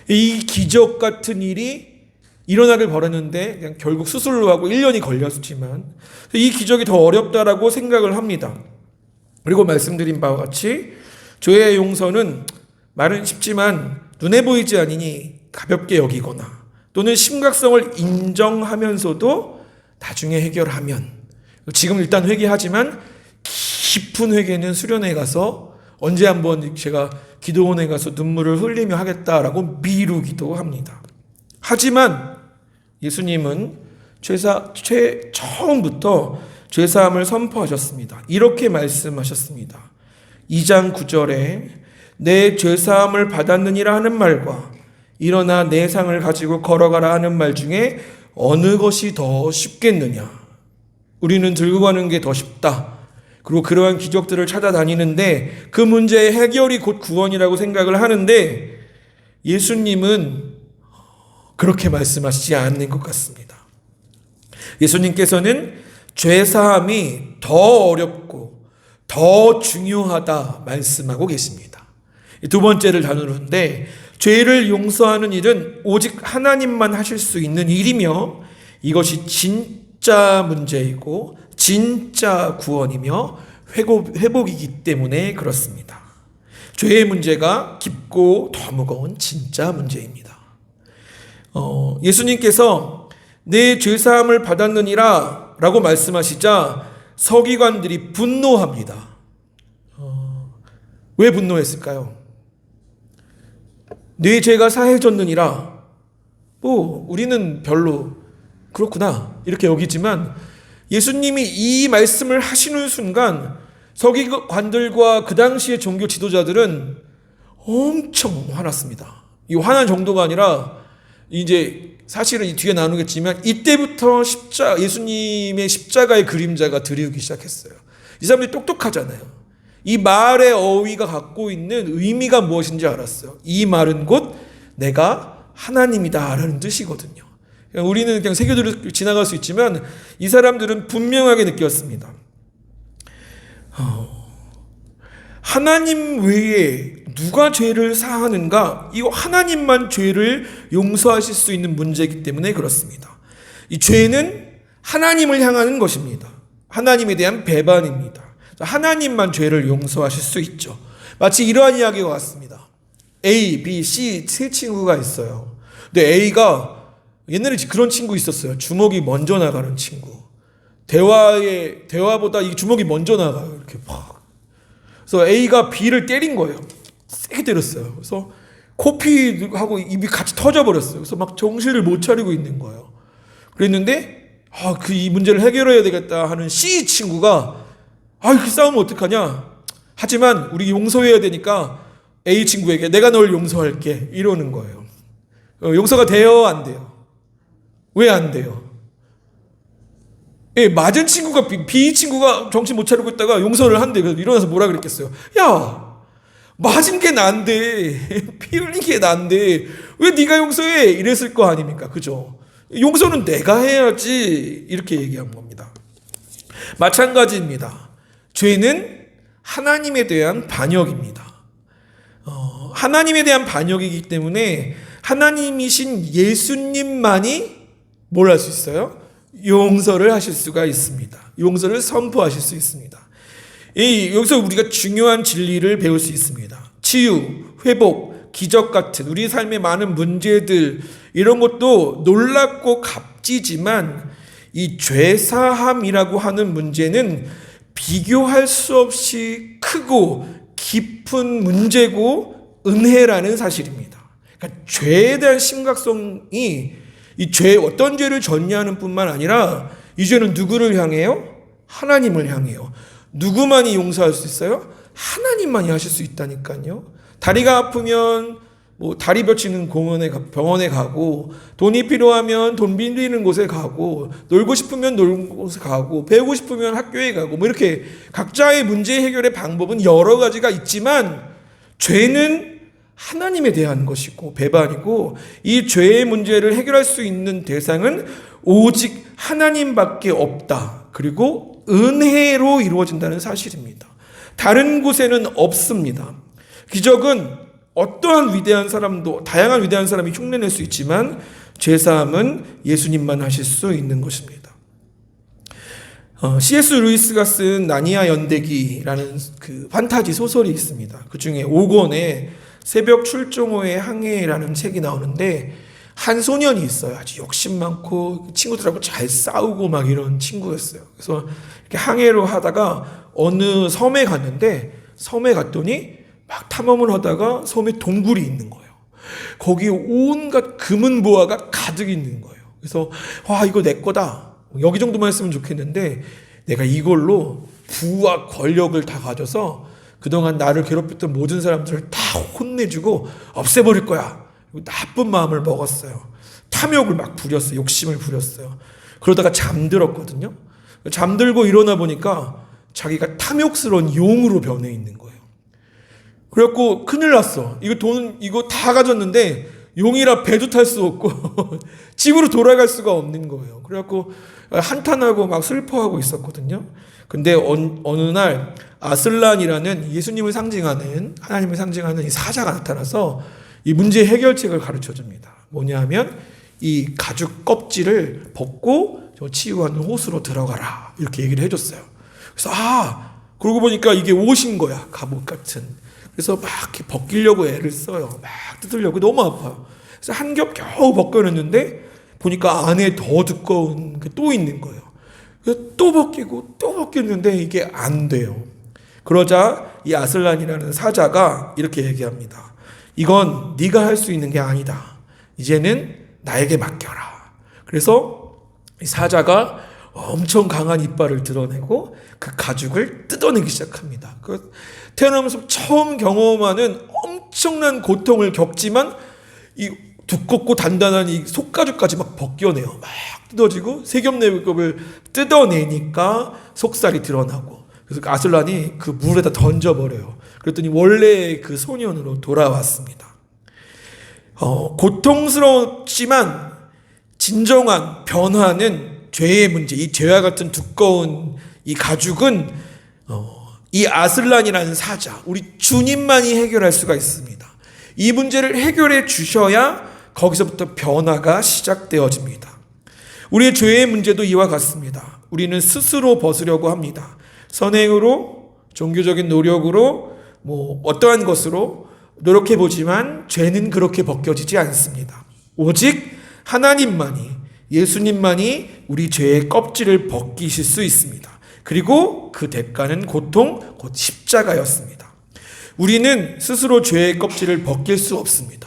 이 기적 같은 일이 일어나길 바랐는데 그냥 결국 수술로 하고 1년이 걸렸지만 이 기적이 더 어렵다라고 생각을 합니다. 그리고 말씀드린 바와 같이 죄의 용서는 말은 쉽지만 눈에 보이지 않으니 가볍게 여기거나 또는 심각성을 인정하면서도 나중에 해결하면, 지금 일단 회개하지만 깊은 회개는 수련회 가서 언제 한번 제가 기도원에 가서 눈물을 흘리며 하겠다라고 미루기도 합니다. 하지만 예수님은 처음부터 죄사함을 선포하셨습니다. 이렇게 말씀하셨습니다. 2장 9절에 내 죄사함을 받았느니라 하는 말과 일어나 내 상을 가지고 걸어가라 하는 말 중에 어느 것이 더 쉽겠느냐. 우리는 들고 가는 게 더 쉽다. 그리고 그러한 기적들을 찾아다니는데 그 문제의 해결이 곧 구원이라고 생각을 하는데 예수님은 그렇게 말씀하시지 않는 것 같습니다. 예수님께서는 죄사함이 더 어렵고 더 중요하다 말씀하고 계십니다. 두 번째를 다루는데 죄를 용서하는 일은 오직 하나님만 하실 수 있는 일이며 이것이 진짜 문제이고 진짜 구원이며 회복이기 때문에 그렇습니다. 죄의 문제가 깊고 더 무거운 진짜 문제입니다. 예수님께서 내 죄사함을 받았느니라 라고 말씀하시자 서기관들이 분노합니다. 왜 분노했을까요? 내 죄가 사해졌느니라. 우리는 별로 그렇구나 이렇게 여기지만 예수님이 이 말씀을 하시는 순간 서기관들과 그 당시의 종교 지도자들은 엄청 화났습니다. 이 화난 정도가 아니라 이제 사실은 이 뒤에 나누겠지만 이때부터 예수님의 십자가의 그림자가 드리우기 시작했어요. 이 사람들이 똑똑하잖아요. 이 말의 어휘가 갖고 있는 의미가 무엇인지 알았어요. 이 말은 곧 내가 하나님이다 라는 뜻이거든요. 우리는 그냥 새겨들고 지나갈 수 있지만 이 사람들은 분명하게 느꼈습니다. 하나님 외에 누가 죄를 사하는가? 이거 하나님만 죄를 용서하실 수 있는 문제이기 때문에 그렇습니다. 이 죄는 하나님을 향하는 것입니다. 하나님에 대한 배반입니다. 하나님만 죄를 용서하실 수 있죠. 마치 이러한 이야기가 같습니다. A, B, C 세 친구가 있어요. 근데 A가 옛날에 그런 친구 있었어요. 주먹이 먼저 나가는 친구. 대화보다 이 주먹이 먼저 나가요. 이렇게 막. 그래서 A가 B를 때린 거예요. 세게 때렸어요. 그래서 코피하고 입이 같이 터져버렸어요. 그래서 막 정신을 못 차리고 있는 거예요. 그랬는데 이 문제를 해결해야 되겠다 하는 C 친구가 그 싸움은 어떡하냐. 하지만 우리 용서해야 되니까 A 친구에게 내가 널 용서할게 이러는 거예요. 용서가 돼요? 안 돼요? 왜 안 돼요? 맞은 친구가 B 친구가 정신 못 차리고 있다가 용서를 한대. 그래서 일어나서 뭐라 그랬겠어요? 야, 맞은 게 난데 피 흘린 게 난데 왜 네가 용서해? 이랬을 거 아닙니까? 그죠? 용서는 내가 해야지 이렇게 얘기한 겁니다. 마찬가지입니다. 죄는 하나님에 대한 반역입니다. 하나님에 대한 반역이기 때문에 하나님이신 예수님만이 뭘 할 수 있어요? 용서를 하실 수가 있습니다. 용서를 선포하실 수 있습니다. 여기서 우리가 중요한 진리를 배울 수 있습니다. 치유, 회복, 기적 같은 우리 삶의 많은 문제들 이런 것도 놀랍고 값지지만 이 죄사함이라고 하는 문제는 비교할 수 없이 크고 깊은 문제고 은혜라는 사실입니다. 그러니까 죄에 대한 심각성이 이 어떤 죄를 전이하는 뿐만 아니라 이 죄는 누구를 향해요? 하나님을 향해요. 누구만이 용서할 수 있어요? 하나님만이 하실 수 있다니까요. 다리가 아프면 다리 벼치는 병원에 가고 돈이 필요하면 돈 빌리는 곳에 가고 놀고 싶으면 놀는 곳에 가고 배우고 싶으면 학교에 가고 이렇게 각자의 문제 해결의 방법은 여러 가지가 있지만 죄는 하나님에 대한 것이고 배반이고 이 죄의 문제를 해결할 수 있는 대상은 오직 하나님밖에 없다. 그리고 은혜로 이루어진다는 사실입니다. 다른 곳에는 없습니다. 기적은 어떠한 위대한 사람도 다양한 위대한 사람이 흉내낼 수 있지만 죄사함은 예수님만 하실 수 있는 것입니다. C.S. 루이스가 쓴 나니아 연대기라는 그 판타지 소설이 있습니다. 그 중에 5권에 새벽 출정호의 항해라는 책이 나오는데 한 소년이 있어요. 아주 욕심 많고 친구들하고 잘 싸우고 막 이런 친구였어요. 그래서 이렇게 항해를 하다가 어느 섬에 갔는데 섬에 갔더니 막 탐험을 하다가 섬에 동굴이 있는 거예요. 거기에 온갖 금은 보화가 가득 있는 거예요. 그래서 와, 이거 내 거다. 여기 정도만 했으면 좋겠는데 내가 이걸로 부와 권력을 다 가져서 그동안 나를 괴롭혔던 모든 사람들을 다 혼내주고 없애버릴 거야. 나쁜 마음을 먹었어요. 탐욕을 막 부렸어요. 욕심을 부렸어요. 그러다가 잠들었거든요. 잠들고 일어나 보니까 자기가 탐욕스러운 용으로 변해 있는 거예요. 그래갖고 큰일 났어. 이거 다 가졌는데 용이라 배도 탈 수 없고 집으로 돌아갈 수가 없는 거예요. 그래갖고 한탄하고 막 슬퍼하고 있었거든요. 근데 어느 날 아슬란이라는 예수님을 상징하는, 하나님을 상징하는 이 사자가 나타나서 이 문제의 해결책을 가르쳐 줍니다. 뭐냐면 이 가죽 껍질을 벗고 치유하는 호수로 들어가라, 이렇게 얘기를 해줬어요. 그래서 그러고 보니까 이게 옷인 거야, 갑옷 같은. 그래서 막 이렇게 벗기려고 애를 써요. 막 뜯으려고. 너무 아파요. 그래서 한 겹 겨우 벗겨냈는데 보니까 안에 더 두꺼운 게 또 있는 거예요. 그래서 또 벗기고 또 벗겼는데 이게 안 돼요. 그러자 이 아슬란이라는 사자가 이렇게 얘기합니다. 이건 네가 할 수 있는 게 아니다. 이제는 나에게 맡겨라. 그래서 이 사자가 엄청 강한 이빨을 드러내고 그 가죽을 뜯어내기 시작합니다. 태어나면서 처음 경험하는 엄청난 고통을 겪지만 이 두껍고 단단한 이 속가죽까지 막 벗겨내요. 막 뜯어지고 세겹내겹을 뜯어내니까 속살이 드러나고, 그래서 아슬란이 그 물에다 던져버려요. 그랬더니 원래의 그 소년으로 돌아왔습니다. 고통스럽지만 진정한 변화는 죄의 문제, 이 죄와 같은 두꺼운 이 가죽은 이 아슬란이라는 사자, 우리 주님만이 해결할 수가 있습니다. 이 문제를 해결해 주셔야 거기서부터 변화가 시작되어집니다. 우리의 죄의 문제도 이와 같습니다. 우리는 스스로 벗으려고 합니다. 선행으로, 종교적인 노력으로, 어떠한 것으로 노력해보지만 죄는 그렇게 벗겨지지 않습니다. 오직 하나님만이, 예수님만이 우리 죄의 껍질을 벗기실 수 있습니다. 그리고 그 대가는 고통, 곧 십자가였습니다. 우리는 스스로 죄의 껍질을 벗길 수 없습니다.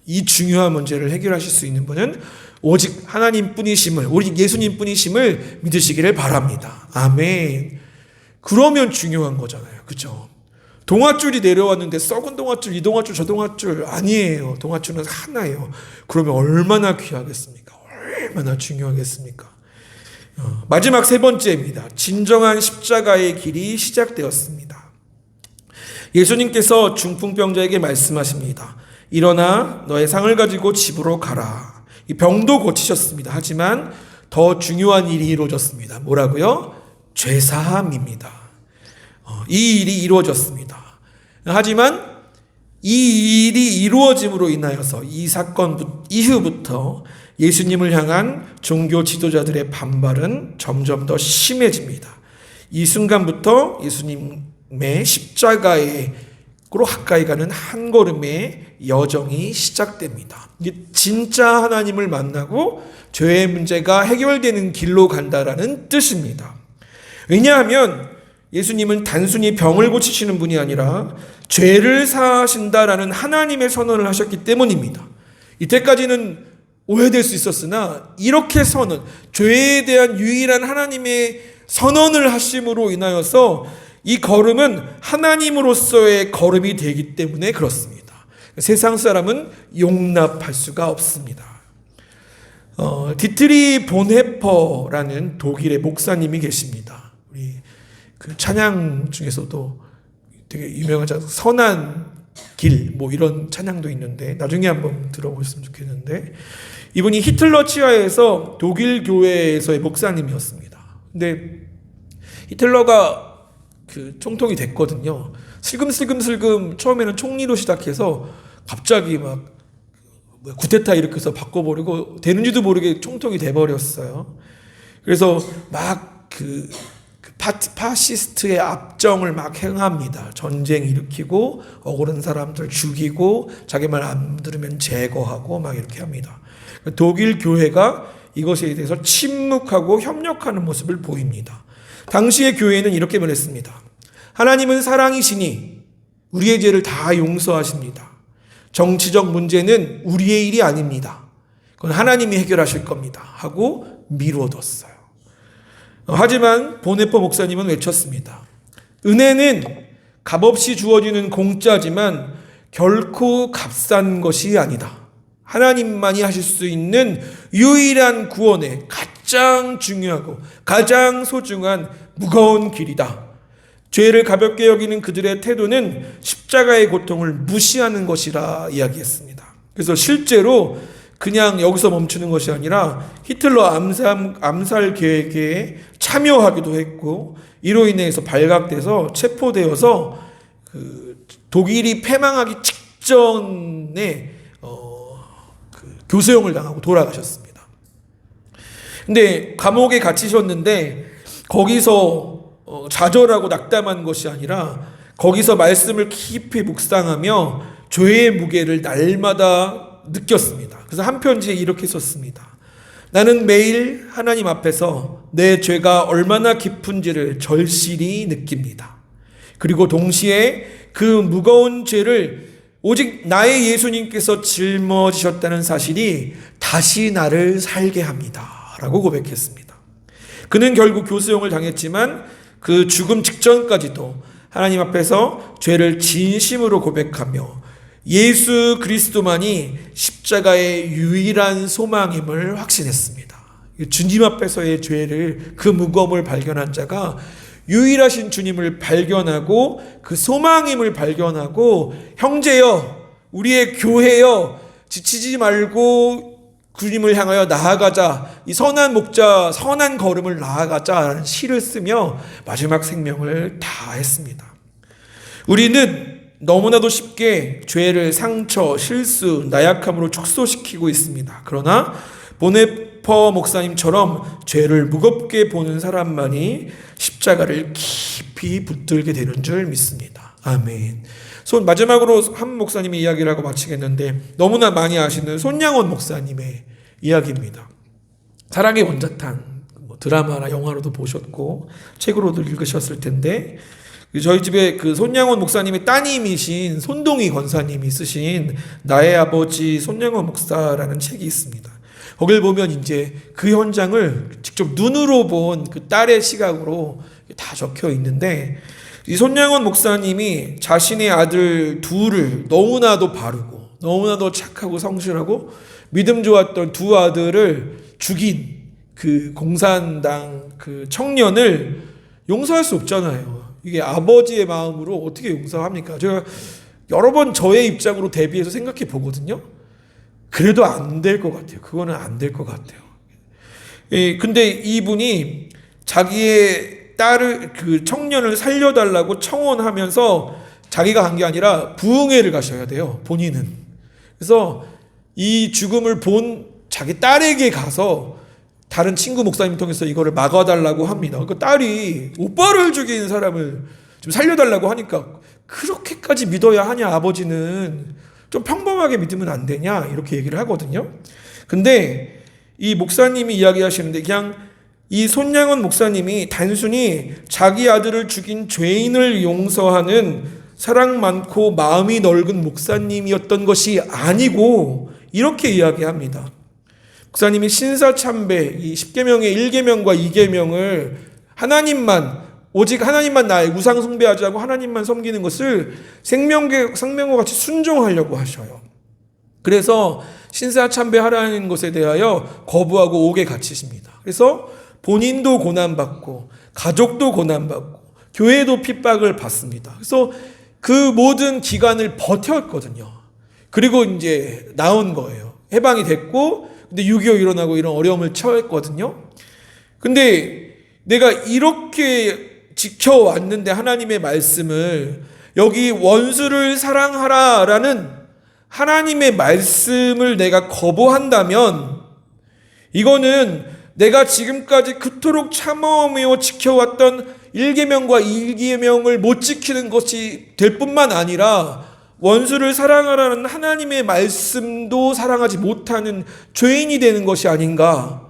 이 중요한 문제를 해결하실 수 있는 분은 오직 하나님뿐이심을, 오직 예수님뿐이심을 믿으시기를 바랍니다. 아멘. 그러면 중요한 거잖아요. 그렇죠? 동아줄이 내려왔는데 썩은 동아줄, 이 동아줄, 저 동아줄 아니에요. 동아줄은 하나예요. 그러면 얼마나 귀하겠습니까? 얼마나 중요하겠습니까? 마지막 세 번째입니다. 진정한 십자가의 길이 시작되었습니다. 예수님께서 중풍병자에게 말씀하십니다. 일어나 너의 상을 가지고 집으로 가라. 이 병도 고치셨습니다. 하지만 더 중요한 일이 이루어졌습니다. 뭐라고요? 죄사함입니다. 이 일이 이루어졌습니다. 하지만 이 일이 이루어짐으로 인하여서 이 사건 이후부터 예수님을 향한 종교 지도자들의 반발은 점점 더 심해집니다. 이 순간부터 예수님의 십자가로 가까이 가는 한 걸음의 여정이 시작됩니다. 이게 진짜 하나님을 만나고 죄의 문제가 해결되는 길로 간다라는 뜻입니다. 왜냐하면 예수님은 단순히 병을 고치시는 분이 아니라 죄를 사하신다라는 하나님의 선언을 하셨기 때문입니다. 이때까지는 오해될 수 있었으나 이렇게 죄에 대한 유일한 하나님의 선언을 하심으로 인하여서 이 걸음은 하나님으로서의 걸음이 되기 때문에 그렇습니다. 세상 사람은 용납할 수가 없습니다. 디트리 본헤퍼라는 독일의 목사님이 계십니다. 우리 그 찬양 중에서도 되게 유명하죠. 선한 길, 이런 찬양도 있는데 나중에 한번 들어보셨으면 좋겠는데, 이분이 히틀러 치하에서 독일 교회에서의 목사님이었습니다. 근데 히틀러가 그 총통이 됐거든요. 슬금슬금 처음에는 총리로 시작해서 갑자기 막 쿠데타 일으켜서 바꿔버리고 되는지도 모르게 총통이 돼버렸어요. 그래서 막 파시스트의 압정을 막 행합니다. 전쟁 일으키고 억울한 사람들 죽이고 자기 말 안 들으면 제거하고 막 이렇게 합니다. 독일 교회가 이것에 대해서 침묵하고 협력하는 모습을 보입니다. 당시의 교회는 이렇게 말했습니다. 하나님은 사랑이시니 우리의 죄를 다 용서하십니다. 정치적 문제는 우리의 일이 아닙니다. 그건 하나님이 해결하실 겁니다 하고 미뤄뒀어요. 하지만 보네포 목사님은 외쳤습니다. 은혜는 값없이 주어지는 공짜지만 결코 값싼 것이 아니다. 하나님만이 하실 수 있는 유일한 구원의 가장 중요하고 가장 소중한 무거운 길이다. 죄를 가볍게 여기는 그들의 태도는 십자가의 고통을 무시하는 것이라 이야기했습니다. 그래서 실제로 그냥 여기서 멈추는 것이 아니라 히틀러 암살 계획에 참여하기도 했고, 이로 인해서 발각돼서 체포되어서 독일이 패망하기 직전에 교수형을 당하고 돌아가셨습니다. 근데 감옥에 갇히셨는데 거기서 좌절하고 낙담한 것이 아니라 거기서 말씀을 깊이 묵상하며 죄의 무게를 날마다 느꼈습니다. 그래서 한 편지에 이렇게 썼습니다. 나는 매일 하나님 앞에서 내 죄가 얼마나 깊은지를 절실히 느낍니다. 그리고 동시에 그 무거운 죄를 오직 나의 예수님께서 짊어지셨다는 사실이 다시 나를 살게 합니다 라고 고백했습니다. 그는 결국 교수형을 당했지만 그 죽음 직전까지도 하나님 앞에서 죄를 진심으로 고백하며 예수 그리스도만이 십자가의 유일한 소망임을 확신했습니다. 주님 앞에서의 죄를, 그 무거움을 발견한 자가 유일하신 주님을 발견하고 그 소망임을 발견하고, 형제여, 우리의 교회여, 지치지 말고 주님을 향하여 나아가자, 이 선한 목자, 선한 걸음을 나아가자라는 시를 쓰며 마지막 생명을 다했습니다. 우리는 너무나도 쉽게 죄를 상처, 실수, 나약함으로 축소시키고 있습니다. 그러나 보네퍼 목사님처럼 죄를 무겁게 보는 사람만이 십자가를 깊이 붙들게 되는 줄 믿습니다. 아멘. 마지막으로 한 목사님의 이야기를 하고 마치겠는데, 너무나 많이 아시는 손양원 목사님의 이야기입니다. 사랑의 원자탄, 드라마나 영화로도 보셨고 책으로도 읽으셨을 텐데, 저희 집에 그 손양원 목사님의 따님이신 손동희 권사님이 쓰신 나의 아버지 손양원 목사라는 책이 있습니다. 거길 보면 이제 그 현장을 직접 눈으로 본 그 딸의 시각으로 다 적혀 있는데, 이 손양원 목사님이 자신의 아들 둘을 너무나도 바르고 너무나도 착하고 성실하고 믿음 좋았던 두 아들을 죽인 그 공산당 그 청년을 용서할 수 없잖아요. 이게 아버지의 마음으로 어떻게 용서합니까? 제가 여러 번 저의 입장으로 대비해서 생각해 보거든요. 그래도 안 될 것 같아요. 그거는 안 될 것 같아요. 근데 이분이 자기의 딸을, 그 청년을 살려달라고 청원하면서 자기가 간 게 아니라 부흥회를 가셔야 돼요. 본인은. 그래서 이 죽음을 본 자기 딸에게 가서 다른 친구 목사님 통해서 이거를 막아달라고 합니다. 그러니까 딸이 오빠를 죽인 사람을 좀 살려달라고 하니까, 그렇게까지 믿어야 하냐, 아버지는 좀 평범하게 믿으면 안 되냐, 이렇게 얘기를 하거든요. 근데 이 목사님이 이야기하시는데, 그냥 이 손양원 목사님이 단순히 자기 아들을 죽인 죄인을 용서하는 사랑 많고 마음이 넓은 목사님이었던 것이 아니고, 이렇게 이야기합니다. 목사님이 신사참배, 이 10계명의 1계명과 2계명을 오직 하나님만 나의 우상 숭배하지 않고 하나님만 섬기는 것을 생명과 같이 순종하려고 하셔요. 그래서 신사참배하라는 것에 대하여 거부하고 옥에 갇히십니다. 그래서 본인도 고난받고 가족도 고난받고 교회도 핍박을 받습니다. 그래서 그 모든 기간을 버텼거든요. 그리고 이제 나온 거예요. 해방이 됐고, 근데 6.25 일어나고 이런 어려움을 처했거든요. 근데 내가 이렇게 지켜왔는데 하나님의 말씀을, 여기 원수를 사랑하라라는 하나님의 말씀을 내가 거부한다면, 이거는 내가 지금까지 그토록 참아오며 지켜왔던 1계명과 2계명을 못 지키는 것이 될 뿐만 아니라 원수를 사랑하라는 하나님의 말씀도 사랑하지 못하는 죄인이 되는 것이 아닌가,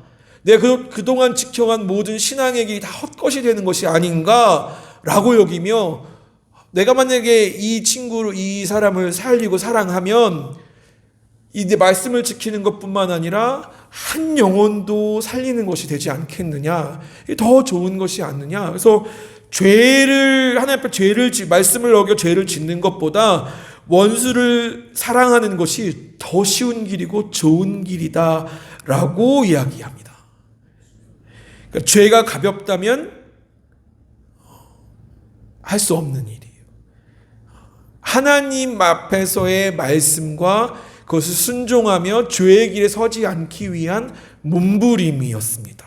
내가 그동안 지켜간 모든 신앙의 길이 다 헛것이 되는 것이 아닌가라고 여기며, 내가 만약에 이 사람을 살리고 사랑하면 이 말씀을 지키는 것뿐만 아니라 한 영혼도 살리는 것이 되지 않겠느냐, 더 좋은 것이 아니냐. 그래서 하나님 앞에 말씀을 어겨 죄를 짓는 것보다 원수를 사랑하는 것이 더 쉬운 길이고 좋은 길이다라고 이야기합니다. 그러니까 죄가 가볍다면 할 수 없는 일이에요. 하나님 앞에서의 말씀과 그것을 순종하며 죄의 길에 서지 않기 위한 몸부림이었습니다.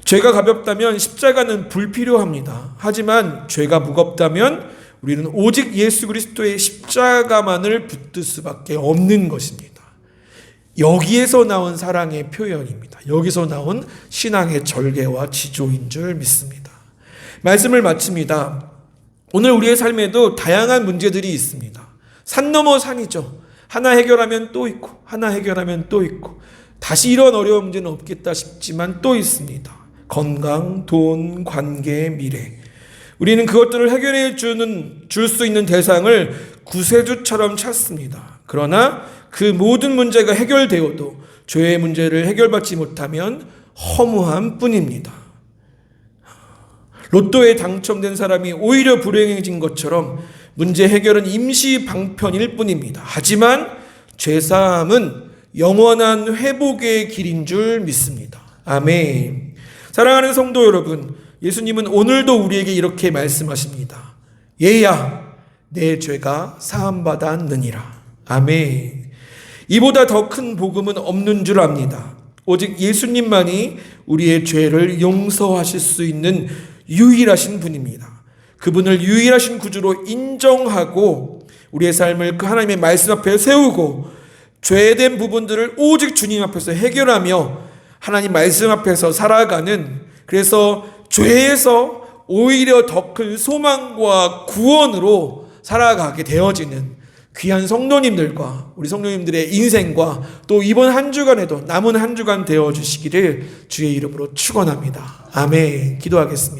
죄가 가볍다면 십자가는 불필요합니다. 하지만 죄가 무겁다면 우리는 오직 예수 그리스도의 십자가만을 붙들 수밖에 없는 것입니다. 여기에서 나온 사랑의 표현입니다. 여기서 나온 신앙의 절개와 지조인 줄 믿습니다. 말씀을 마칩니다. 오늘 우리의 삶에도 다양한 문제들이 있습니다. 산 넘어 산이죠. 하나 해결하면 또 있고, 하나 해결하면 또 있고, 다시 이런 어려운 문제는 없겠다 싶지만 또 있습니다. 건강, 돈, 관계, 미래. 우리는 그것들을 해결해 줄 수 있는 대상을 구세주처럼 찾습니다. 그러나 그 모든 문제가 해결되어도 죄의 문제를 해결받지 못하면 허무함 뿐입니다. 로또에 당첨된 사람이 오히려 불행해진 것처럼 문제 해결은 임시 방편일 뿐입니다. 하지만 죄사함은 영원한 회복의 길인 줄 믿습니다. 아멘. 사랑하는 성도 여러분, 예수님은 오늘도 우리에게 이렇게 말씀하십니다. 얘야, 내 죄가 사함받았느니라. 아멘. 이보다 더 큰 복음은 없는 줄 압니다. 오직 예수님만이 우리의 죄를 용서하실 수 있는 유일하신 분입니다. 그분을 유일하신 구주로 인정하고 우리의 삶을 그 하나님의 말씀 앞에 세우고 죄된 부분들을 오직 주님 앞에서 해결하며 하나님 말씀 앞에서 살아가는, 그래서 죄에서 오히려 더 큰 소망과 구원으로 살아가게 되어지는 귀한 성도님들과 우리 성도님들의 인생과 또 이번 한 주간에도 남은 한 주간 되어주시기를 주의 이름으로 축원합니다. 아멘. 기도하겠습니다.